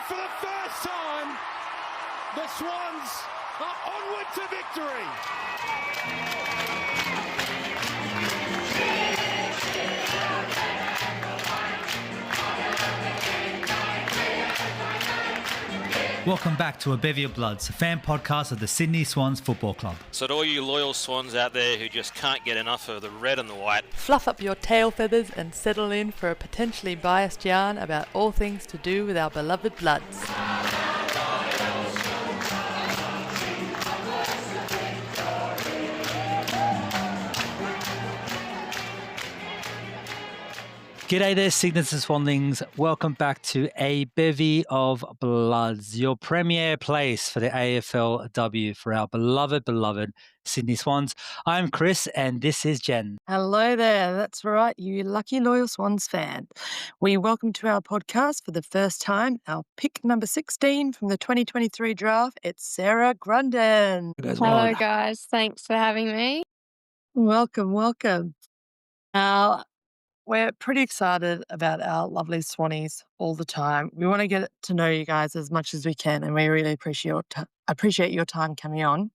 for the first time, the Swans are onward to victory. Welcome back to A Bevy of Bloods, a fan podcast of the Sydney Swans Football Club. So to all you loyal Swans out there who just can't get enough of the red and the white, fluff up your tail feathers and settle in for a potentially biased yarn about all things to do with our beloved Bloods. G'day there, Cygnets and Swanlings. Welcome back to A Bevy of Bloods, your premier place for the AFLW for our beloved Sydney Swans. I'm Chris and this is Jen. Hello there. That's right, you lucky loyal Swans fan. We welcome to our podcast for the first time our pick number 16 from the 2023 draft. It's Sarah Grunden. Hello, guys. Thanks for having me. Welcome. Now, we're pretty excited about our lovely Swannies all the time. We want to get to know you guys as much as we can, and we really appreciate your time coming on.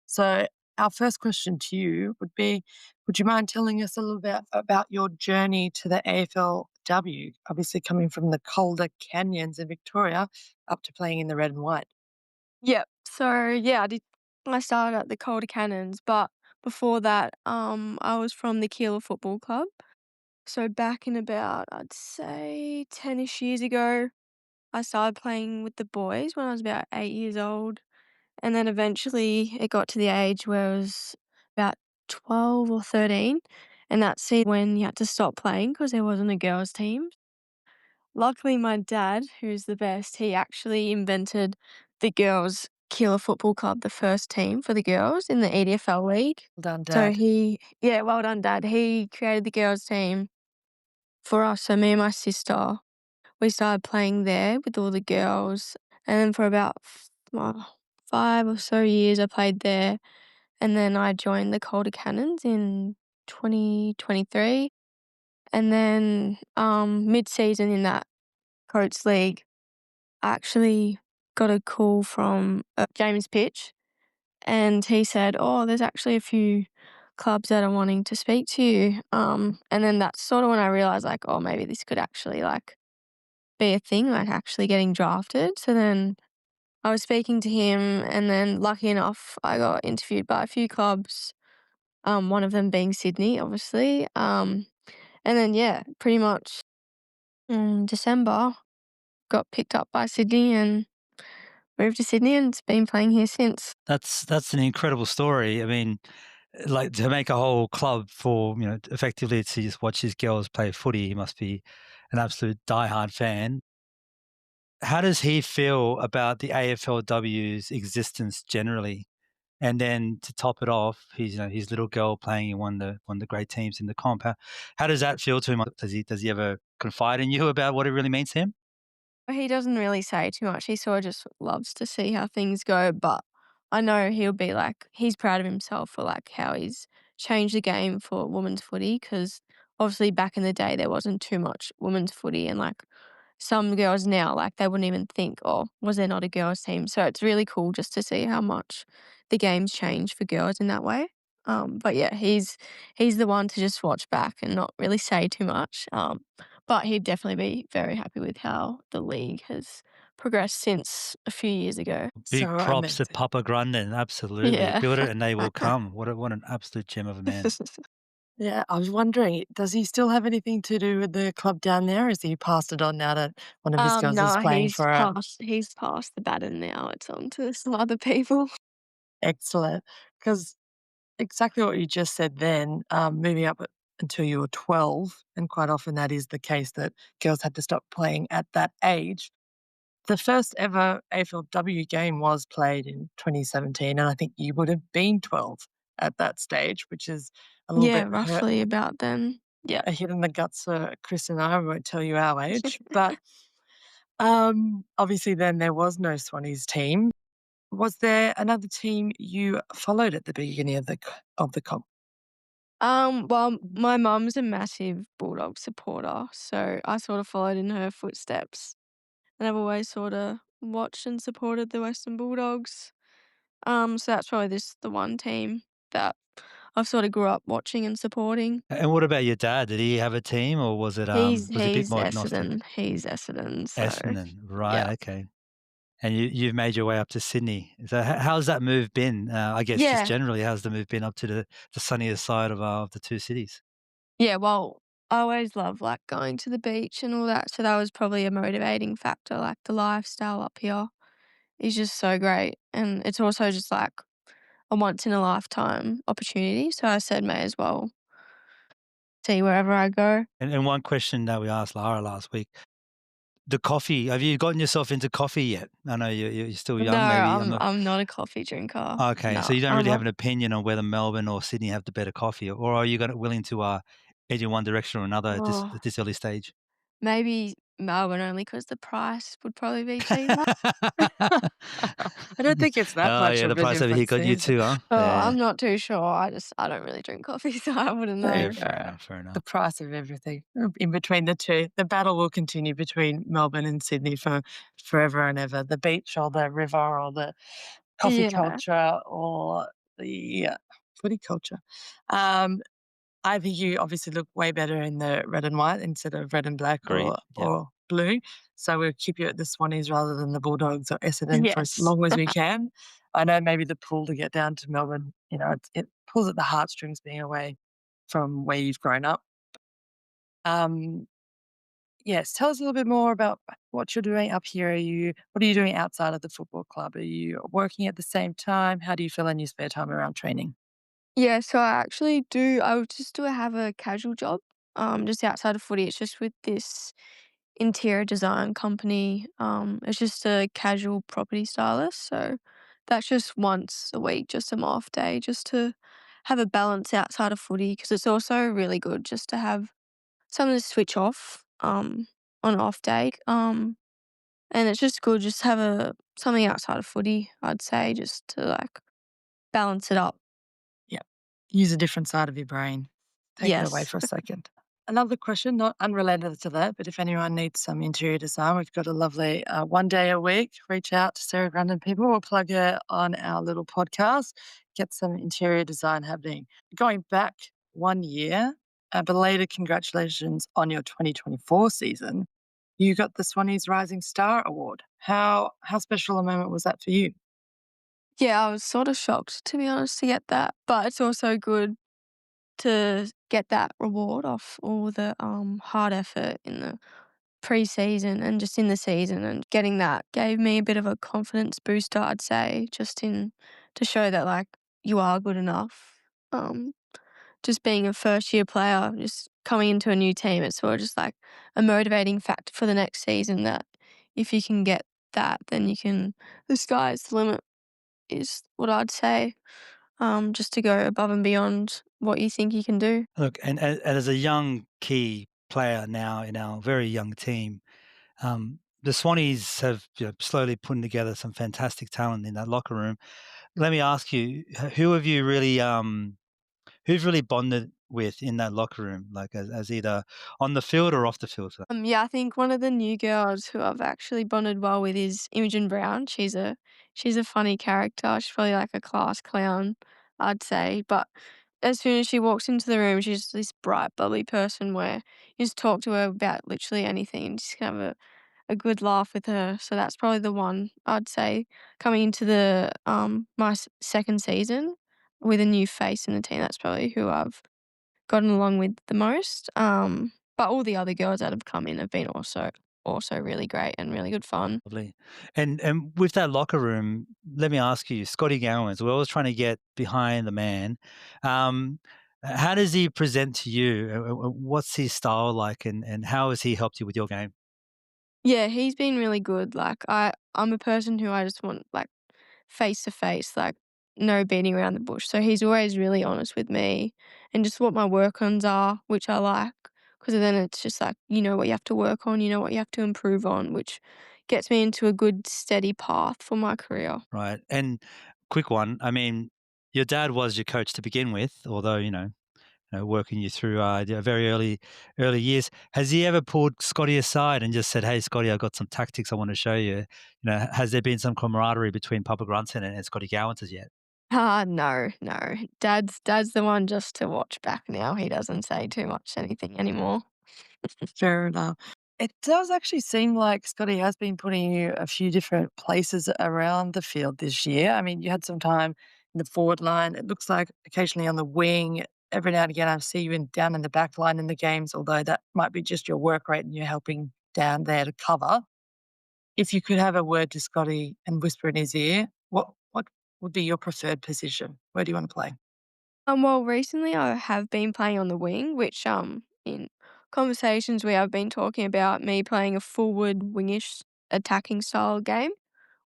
So our first question to you would be, would you mind telling us a little bit about your journey to the AFLW, obviously coming from the colder canyons in Victoria up to playing in the red and white? Yep. So I started at the Calder Cannons, but before that, I was from the Keeler Football Club. So back in about, I'd say 10-ish years ago, I started playing with the boys when I was about 8 years old. And then eventually it got to the age where I was about 12 or 13. And that's when you had to stop playing because there wasn't a girls' team. Luckily, my dad, who's the best, he actually invented the girls' Keeler Football Club, the first team for the girls in the EDFL League. Well done, So Dad. well done, Dad. He created the girls' team for us. So me and my sister, we started playing there with all the girls. And then for about 5 or so years, I played there. And then I joined the Calder Cannons in 2023. And then mid-season in that Coates League, I actually got a call from James Pitch, and he said, "Oh, there's actually a few clubs that are wanting to speak to you." And then that's sort of when I realised, like, oh, maybe this could actually be a thing, like actually getting drafted. So then I was speaking to him, and then lucky enough, I got interviewed by a few clubs. One of them being Sydney, obviously. And then pretty much in December, got picked up by Sydney and moved to Sydney, and it's been playing here since. That's an incredible story. I mean, like to make a whole club for, effectively to just watch his girls play footy, he must be an absolute diehard fan. How does he feel about the AFLW's existence generally? And then to top it off, he's his little girl playing in one of the great teams in the comp. How does that feel to him? Does he ever confide in you about what it really means to him? He doesn't really say too much. He sort of just loves to see how things go, but I know he'll be he's proud of himself for how he's changed the game for women's footy, because obviously back in the day there wasn't too much women's footy, and some girls now, they wouldn't even think, oh, was there not a girls team? So it's really cool just to see how much the game's changed for girls in that way. But yeah, he's the one to just watch back and not really say too much. But he'd definitely be very happy with how the league has progressed since a few years ago. Big So props to amazing. Papa Grunden. Absolutely. Yeah. Build it and they will come. What an absolute gem of a man. Yeah, I was wondering, does he still have anything to do with the club down there? Has he passed it on now that one of his girls is No, playing for it? he's passed the baton now. It's on to some other people. Excellent. Because exactly what you just said then, moving up until you were 12, and quite often that is the case that girls had to stop playing at that age. The first ever AFLW game was played in 2017, and I think you would have been 12 at that stage, which is a little Yeah, bit roughly about then. Yeah. a hit in the guts for Chris and I won't tell you our age. But obviously then there was no Swannies team. Was there another team you followed at the beginning of the comp? Well, my mum's a massive Bulldog supporter, so I sort of followed in her footsteps. and I've always sort of watched and supported the Western Bulldogs. So that's probably the one team that I've sort of grew up watching and supporting. And what about your dad? Did he have a team, or was it was he a bit He's more agnostic? Essendon. He's Essendon. So Essendon, right? yeah, Okay. And you've made your way up to Sydney. So how's that move been? I guess just yeah, generally, how's the move been up to the sunnier side of the two cities? yeah. Well, I always love like going to the beach and all that. So that was probably a motivating factor. Like the lifestyle up here is just so great, and it's also just like a once in a lifetime opportunity. So I said, may as well see wherever I go. And one question that we asked Lara last week: the coffee. Have you gotten yourself into coffee yet? I know you're still No, young. Maybe I'm not. I'm not a coffee drinker. Okay, No, so you don't I'm really have a an opinion on whether Melbourne or Sydney have the better coffee, or are you willing to head in one direction or another at oh, this early stage? maybe Melbourne only because the price would probably be cheaper. I don't think it's that Oh much yeah, of the a price over here difference, got you is it? too, huh? Oh, Yeah, I'm not too sure. I don't really drink coffee, so I wouldn't There know. yeah, you fair go. enough, fair enough. The price of everything in between the two. The battle will continue between Melbourne and Sydney for forever and ever. The beach or the river or the coffee Yeah, culture or the footy culture. Um, I think you obviously look way better in the red and white instead of red and black Agreed. Yeah. or blue. So we'll keep you at the Swannies rather than the Bulldogs or Essendon for as yes, long as we can. I know maybe the pull to get down to Melbourne, it pulls at the heartstrings being away from where you've grown up. Um, yes, tell us a little bit more about what you're doing up here. What are you doing outside of the football club? Are you working at the same time? How do you feel in your spare time around training? yeah. So I actually do. I would just do have a casual job, just outside of footy. It's just with this interior design company. It's just a casual property stylist. So that's just once a week, just an off day, just to have a balance outside of footy because it's also really good just to have something to switch off on an off day. And it's just good just to have something outside of footy, I'd say, just to like balance it up. Yeah. Use a different side of your brain. Take it away Yes. for a second. Another question, not unrelated to that, but if anyone needs some interior design, we've got a lovely 1 day a week. Reach out to Sarah Grunden people. We'll plug her on our little podcast, get some interior design happening. Going back 1 year, a belated congratulations on your 2024 season. You got the Swannies Rising Star Award. How special a moment was that for you? Yeah, I was sort of shocked to be honest to get that, but it's also good to get that reward off all the hard effort in the pre-season and just in the season, and getting that gave me a bit of a confidence booster, I'd say, just in to show that like you are good enough. Um, just being a first year player, just coming into a new team, it's sort of just like a motivating factor for the next season that if you can get that, then you can, the sky's the limit, is what I'd say. Just to go above and beyond what you think you can do. Look, and as a young key player now in our very young team, the Swannies have slowly putting together some fantastic talent in that locker room. Let me ask you, who have you really who've really bonded with in that locker room, like as either on the field or off the field? Yeah, I think one of the new girls who I've actually bonded well with is Imogen Brown. She's a funny character. She's probably like a class clown, I'd say. But as soon as she walks into the room, she's this bright, bubbly person where you just talk to her about literally anything and just have a good laugh with her. So that's probably the one I'd say coming into the my second season with a new face in the team. That's probably who I've gotten along with the most. But all the other girls that have come in have been also really great and really good fun. Lovely. And with that locker room, let me ask you, Scotty Gowans, we're always trying to get behind the man. Um, how does he present to you? What's his style like, and how has he helped you with your game? Yeah, he's been really good. Like I'm a person who I just want like face to face, like no beating around the bush. So he's always really honest with me and just what my work ons are, which I like. Because then it's just like, you know what you have to work on, you know what you have to improve on, which gets me into a good steady path for my career. Right. And quick one, I mean, your dad was your coach to begin with, although, working you through very early years. Has he ever pulled Scotty aside and just said, "Hey, Scotty, I've got some tactics I want to show you"? Has there been some camaraderie between Papa Grunton and Scotty Gowans as yet? No, no. Dad's the one just to watch back now. He doesn't say too much anything anymore. Fair enough. It does actually seem like Scotty has been putting you a few different places around the field this year. I mean, you had some time in the forward line. It looks like occasionally on the wing. Every now and again, I see you down in the back line in the games, although that might be just your work rate and you're helping down there to cover. If you could have a word to Scotty and whisper in his ear, what would be your preferred position? Where do you want to play? Well, recently I have been playing on the wing, which in conversations we have been talking about me playing a forward wingish attacking style game,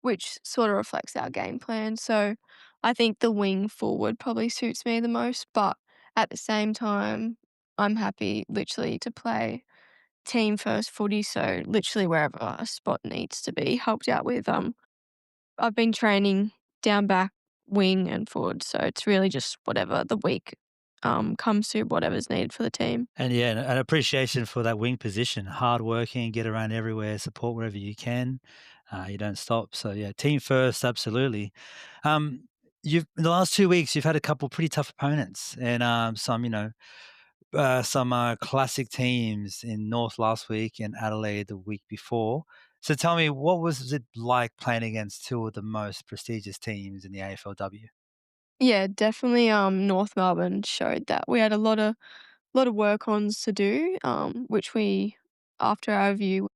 which sort of reflects our game plan. So I think the wing forward probably suits me the most, but at the same time, I'm happy literally to play team first footy, so literally wherever a spot needs to be helped out with. I've been training down back, wing and forward, so it's really just whatever the week comes to, whatever's needed for the team. And yeah, an appreciation for that wing position. Hard working, get around everywhere, support wherever you can. You don't stop. So yeah, team first, absolutely. You've in the last 2 weeks, you've had a couple pretty tough opponents, and some classic teams in North last week and Adelaide the week before. So tell me, what was it like playing against two of the most prestigious teams in the AFLW? Yeah, definitely. North Melbourne showed that we had a lot of work ons to do, which we after our review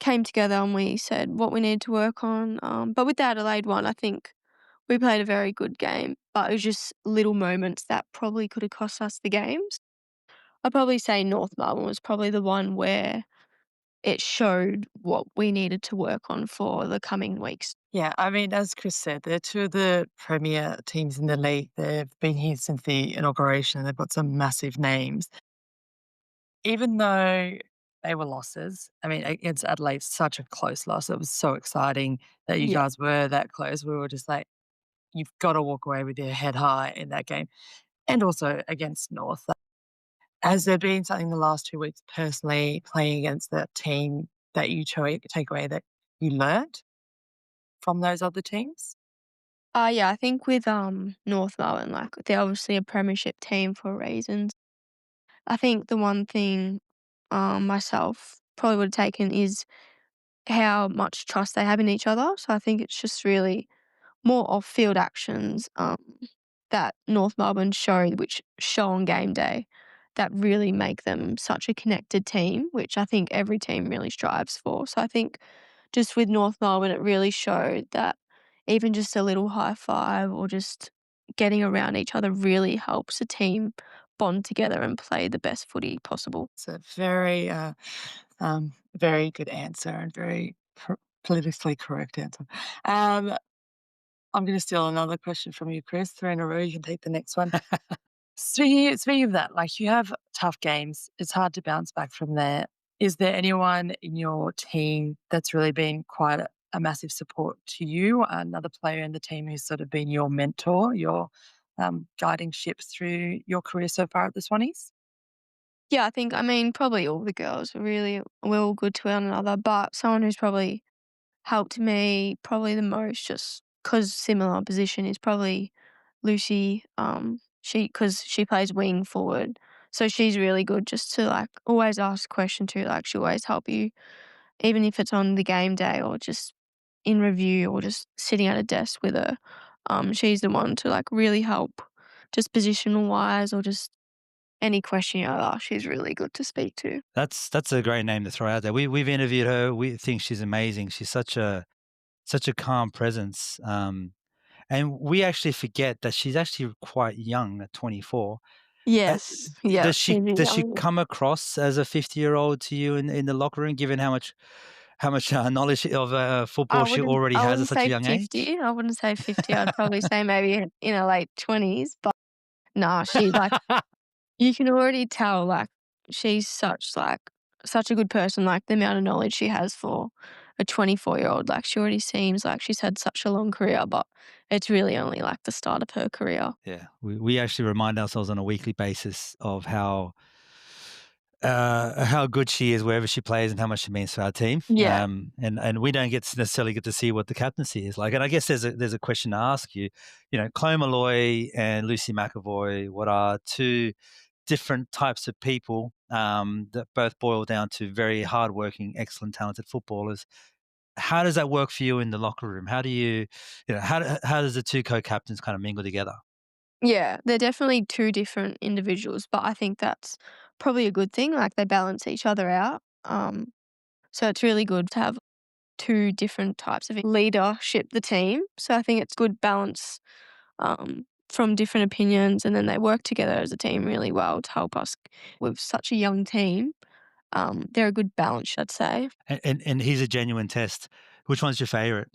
came together and we said what we needed to work on. But with the Adelaide one, I think we played a very good game, but it was just little moments that probably could have cost us the games. I'd probably say North Melbourne was probably the one where it showed what we needed to work on for the coming weeks. Yeah, I mean, as Chris said, they're two of the premier teams in the league. They've been here since the inauguration. They've got some massive names. Even though they were losses, I mean, against Adelaide, such a close loss. It was so exciting that you Yeah. guys were that close. We were just like, you've got to walk away with your head high in that game. And also against North. Has there been something the last 2 weeks personally playing against that team that you take away that you learnt from those other teams? Yeah, I think with North Melbourne, like they're obviously a premiership team for reasons. I think the one thing myself probably would have taken is how much trust they have in each other. So I think it's just really more off-field actions that North Melbourne show, which show on game day, that really make them such a connected team, which I think every team really strives for. So I think just with North Melbourne, it really showed that even just a little high five or just getting around each other really helps a team bond together and play the best footy possible. It's a very good answer and very politically correct answer. Um, I'm going to steal another question from you, Chris. 3 in a row. You can take the next one. Speaking of that, like you have tough games, it's hard to bounce back from there. Is there anyone in your team that's really been quite a massive support to you? Another player in the team who's sort of been your mentor, your guiding ships through your career so far at the Swannies? Yeah, I think, I mean, probably all the girls are really, we're all good to one another, but someone who's probably helped me probably the most just because similar position is probably Lucy. Because she plays wing forward. So she's really good just to like always ask a question to, like she'll always help you, even if it's on the game day or just in review or just sitting at a desk with her. She's the one to like really help just positional wise or just any question you ask, she's really good to speak to. That's a great name to throw out there. We've interviewed her. We think she's amazing. She's such a calm presence. And we actually forget that she's actually quite young at 24. Uh, Yes, yeah, she's does she young. come across as a 50-year-old to you in the locker room, given how much knowledge of football she already I has at wouldn't such a say young age? 50, I wouldn't say 50, I'd probably say maybe in her late 20s, but nah, she like you can already tell, like, she's such a good person, like, the amount of knowledge she has for a 24-year-old. Like, she already seems like she's had such a long career, but it's really only like the start of her career. Yeah, we actually remind ourselves on a weekly basis of how good she is wherever she plays and how much she means to our team. Yeah. And we don't necessarily get to see what the captaincy is like. And I guess there's a question to ask you. You know, Chloe Malloy and Lucy McAvoy, what are two different types of people that both boil down to very hardworking, excellent, talented footballers. How does that work for you in the locker room? How do how does the two co-captains kind of mingle together? Yeah, they're definitely two different individuals, but I think that's probably a good thing. Like, they balance each other out. So it's really good to have two different types of leadership the team. So I think it's good balance from different opinions, and then they work together as a team really well to help us with such a young team. They're a good balance, I'd say. And here's a genuine test. Which one's your favorite?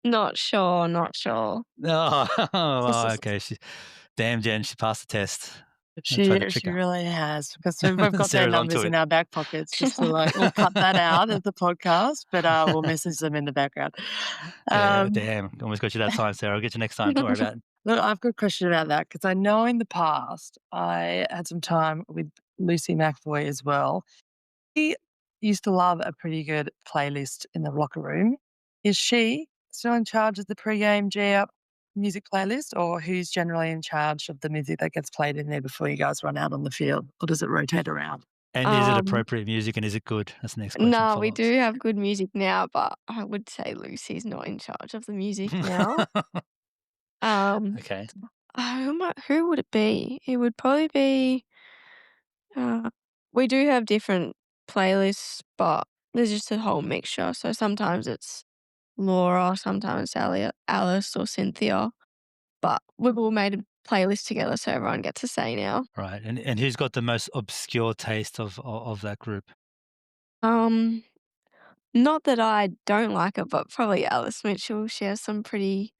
Not sure, not sure. Oh, oh, okay. Damn, Jen, she passed the test. I tried to trick She her. really has, because we've got their Sarah's onto numbers in it. our back pockets just to we'll cut that out of the podcast, but we'll message them in the background. Yeah, damn. Almost got you that time, Sarah. I'll get you next time. Don't worry about it. Look, I've got a question about that, because I know in the past I had some time with Lucy McAvoy as well. She used to love a pretty good playlist in the locker room. Is she still in charge of the pre-game G-Up music playlist, or who's generally in charge of the music that gets played in there before you guys run out on the field, or does it rotate around? And is it appropriate music and is it good? That's the next question. No, we follow-ups. do have good music now, but I would say Lucy's not in charge of the music now. Okay. Who would it be? It would probably be. We do have different playlists, but there's just a whole mixture. So sometimes it's Laura, sometimes Alice, or Cynthia. But we've all made a playlist together, so everyone gets a say now. Right. And who's got the most obscure taste of that group? Not that I don't like it, but probably Alice Mitchell. She has some pretty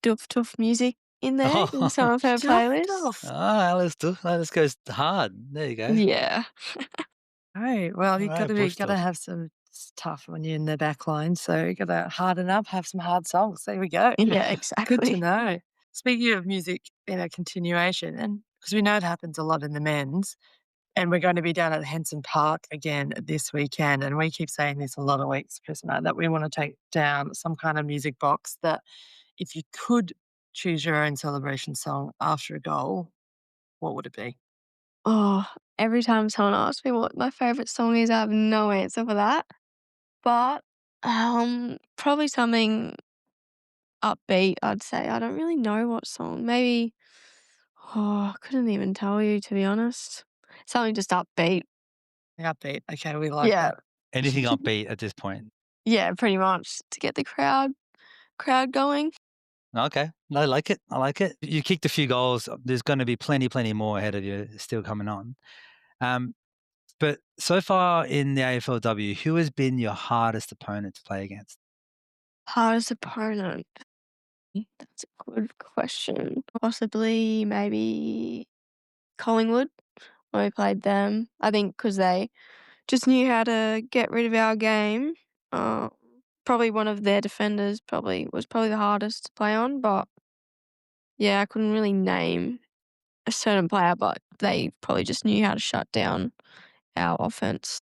doof music in there in some of her playlists. Alice goes hard. There you go. Yeah. Oh, well, you Alright, gotta bush stuff. have some stuff when you're in the back line, so you gotta harden up, have some hard songs. There we go. Yeah, Good to exactly. know. Speaking of music in a continuation, and because we know it happens a lot in the men's, and we're going to be down at Henson Park again this weekend, and we keep saying this a lot of weeks, Chris and I, that we want to take down some kind of music box that if you could choose your own celebration song after a goal, what would it be? Oh, every time someone asks me what my favourite song is, I have no answer for that. But probably something upbeat, I'd say. I don't really know what song. Maybe I couldn't even tell you, to be honest. Something just upbeat. Upbeat. Okay, we like Yeah. that. Anything upbeat at this point? Yeah, pretty much to get the crowd going. Okay. I like it. I like it. You kicked a few goals. There's going to be plenty more ahead of you still coming on. But so far in the AFLW, who has been your hardest opponent to play against? Hardest opponent? That's a good question. Possibly maybe Collingwood when we played them. I think because they just knew how to get rid of our game. Probably one of their defenders was probably the hardest to play on, but yeah, I couldn't really name a certain player, but they probably just knew how to shut down our offense.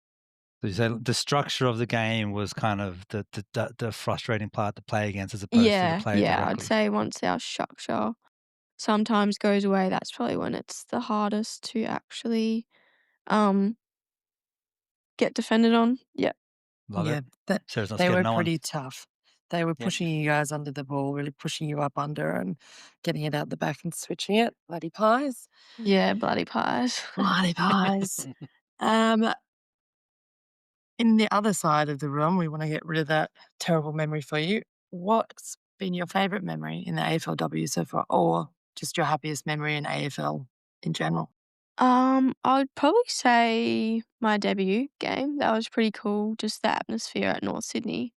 So you say the structure of the game was kind of the frustrating part to play against as opposed to the player Yeah, directly. I'd say once our structure sometimes goes away, that's probably when it's the hardest to actually get defended on. Yeah. Love Yeah, it. Sarah's not they scared were of no one. pretty tough. They were Yep. pushing you guys under the ball, really pushing you up under and getting it out the back and switching it. Bloody pies. Yeah, bloody pies. Bloody pies. In the other side of the room, we want to get rid of that terrible memory for you. What's been your favourite memory in the AFLW so far, or just your happiest memory in AFL in general? I'd probably say my debut game. That was pretty cool. Just the atmosphere at North Sydney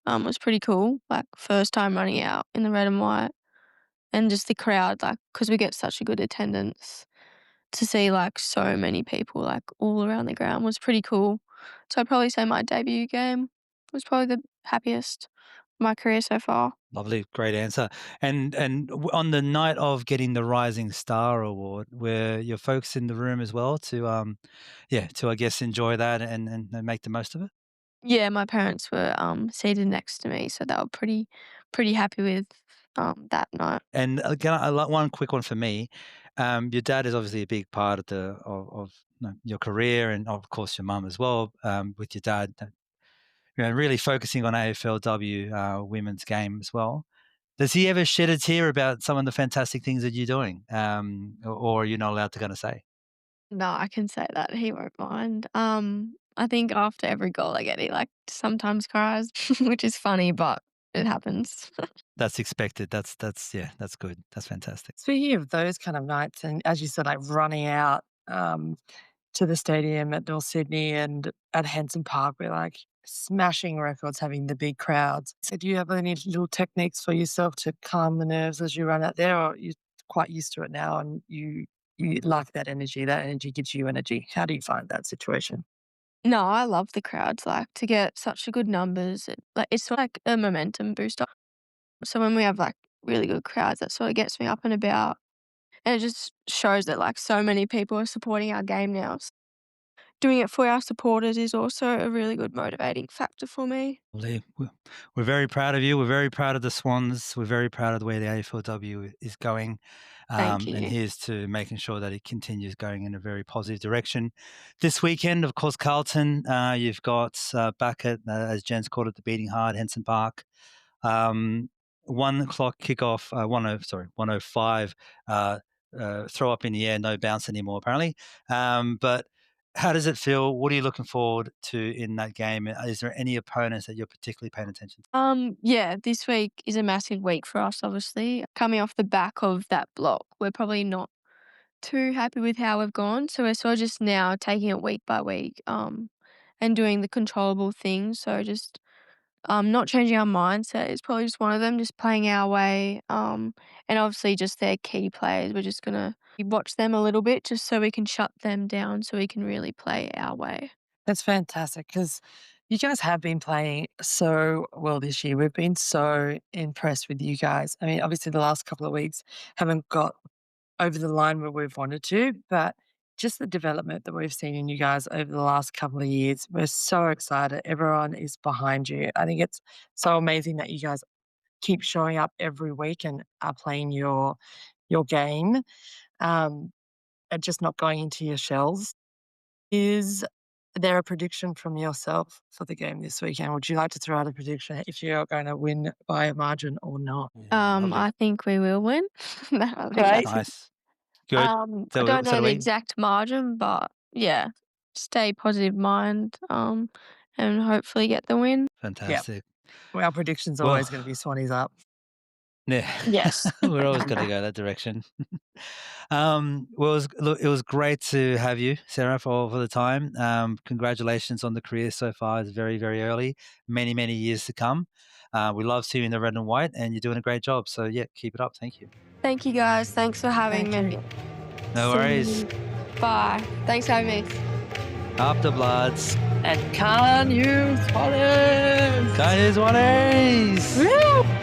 was pretty cool. Like, first time running out in the red and white, and just the crowd, like, because we get such a good attendance, to see like so many people like all around the ground was pretty cool. So I'd probably say my debut game was probably the happiest of my career so far. Lovely, great answer. And on the night of getting the Rising Star Award, were your folks in the room as well to I guess enjoy that and make the most of it? Yeah, my parents were seated next to me, so they were pretty happy with that night. And again, one quick one for me. Your dad is obviously a big part of your career, and of course your mum as well. With your dad, really focusing on AFLW women's game as well. Does he ever shed a tear about some of the fantastic things that you're doing, or are you not allowed to kind of say? No, I can say that. He won't mind. I think after every goal I get, he like sometimes cries, which is funny, but it happens. That's expected. That's good. That's fantastic. Speaking of those kind of nights, and as you said, like running out to the stadium at North Sydney and at Henson Park, we're like smashing records, having the big crowds. So, do you have any little techniques for yourself to calm the nerves as you run out there, or you're quite used to it now and you like that energy? That energy gives you energy. How do you find that situation? No, I love the crowds. Like to get such a good numbers, it's sort of like a momentum booster. So when we have like really good crowds, that sort of gets me up and about, and it just shows that like so many people are supporting our game now. So doing it for our supporters is also a really good motivating factor for me. Lovely. We're very proud of you. We're very proud of the Swans. We're very proud of the way the AFLW is going. Thank And you. here's to making sure that it continues going in a very positive direction. This weekend, of course, Carlton, you've got back at, as Jen's called it, the Beating Heart, Henson Park. 1 o'clock kickoff, 1:05, throw up in the air, no bounce anymore, apparently. But how does it feel? What are you looking forward to in that game? Is there any opponents that you're particularly paying attention to? Yeah, this week is a massive week for us, obviously. Coming off the back of that block, we're probably not too happy with how we've gone. So we're sort of just now taking it week by week, and doing the controllable things. So just not changing our mindset is probably just one of them, just playing our way. And obviously just their key players. We're just gonna watch them a little bit just so we can shut them down so we can really play our way. That's fantastic because you guys have been playing so well this year. We've been so impressed with you guys. I mean, obviously, the last couple of weeks haven't got over the line where we've wanted to, but just the development that we've seen in you guys over the last couple of years, we're so excited. Everyone is behind you. I think it's so amazing that you guys keep showing up every week and are playing your game, um, and just not going into your shells. Is there a prediction from yourself for the game this weekend? Would you like to throw out a prediction if you're going to win by a margin or not? Yeah, lovely. I think we will win. I think Great. Nice. Good. I So, don't so know do the we. exact margin, but yeah, stay positive mind, and hopefully get the win. Fantastic. Well, our prediction's Well, always going to be Swannies up. yeah, Yes. we're always going to go that direction. Well, it was great to have you, Sarah, for the time. Congratulations on the career so far. It's very, very early. Many, many years to come. We love seeing the red and white, and you're doing a great job. So, yeah, keep it up. Thank you. Thank you guys. Thanks for having Thank me. No See worries. you. Bye. Thanks for having me. Up the Bloods. And can you Swannies? Guys, what is? Woo!